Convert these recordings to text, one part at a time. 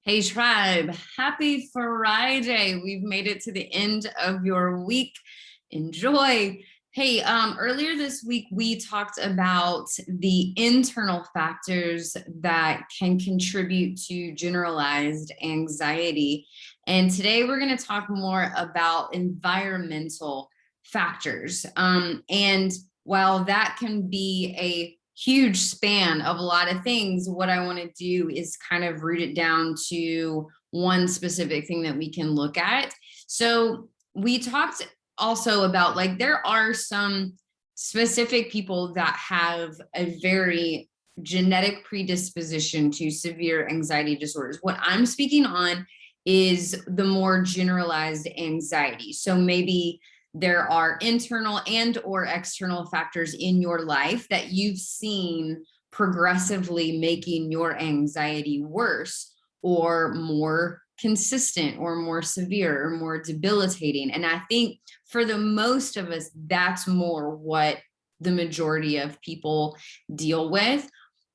Hey Tribe, happy Friday. We've made it to the end of your week. Enjoy. Hey, earlier this week, we talked about the internal factors that can contribute to generalized anxiety. And today we're going to talk more about environmental factors. And while that can be a huge span of a lot of things, what I want to do is kind of root it down to one specific thing that we can look at. So we talked also about, like, there are some specific people that have a very genetic predisposition to severe anxiety disorders. What I'm speaking on is the more generalized anxiety. So maybe there are internal and or external factors in your life that you've seen progressively making your anxiety worse or more consistent or more severe or more debilitating. And I think for the most of us, that's more what the majority of people deal with.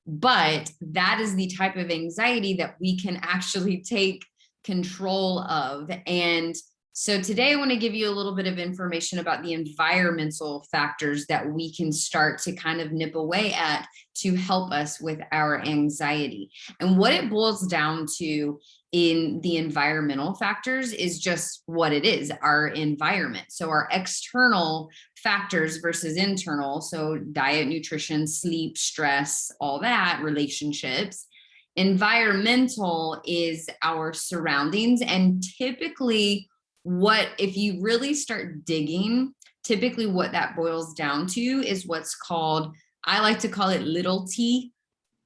But that is the type of anxiety that we can actually take control of. And so today I want to give you a little bit of information about the environmental factors that we can start to kind of nip away at to help us with our anxiety. And what it boils down to in the environmental factors is just what it is, our environment. So our external factors versus internal, so diet, nutrition, sleep, stress, all that, relationships. Environmental is our surroundings, and typically what, if you really start digging, typically what that boils down to is what's called, I like to call it little t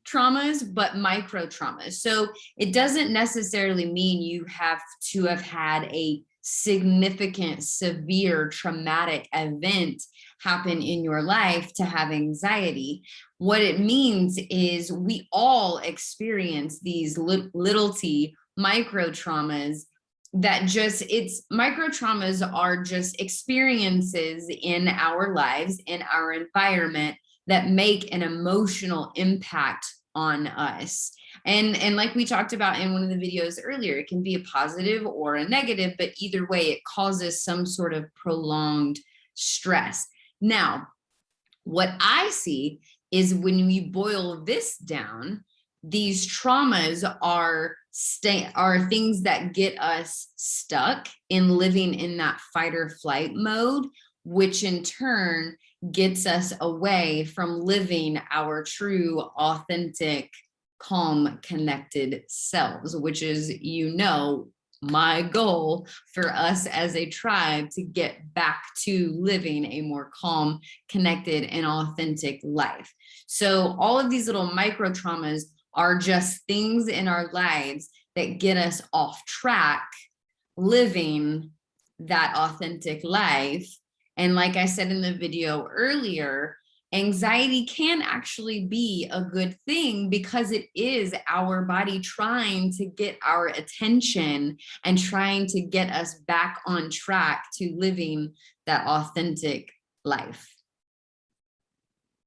traumas, but micro traumas. So it doesn't necessarily mean you have to have had a significant, severe, traumatic event happen in your life to have anxiety. What it means is we all experience these little t micro traumas that just, it's micro traumas are just experiences in our lives, in our environment, that make an emotional impact on us. And like we talked about in one of the videos earlier, it can be a positive or a negative, but either way, it causes some sort of prolonged stress. Now, what I see is when we boil this down, these traumas are things that get us stuck in living in that fight or flight mode, which in turn gets us away from living our true, authentic, calm, connected selves, which is, my goal for us as a tribe to get back to living a more calm, connected, and authentic life. So all of these little micro traumas are just things in our lives that get us off track living that authentic life. And like I said in the video earlier, anxiety can actually be a good thing because it is our body trying to get our attention and trying to get us back on track to living that authentic life.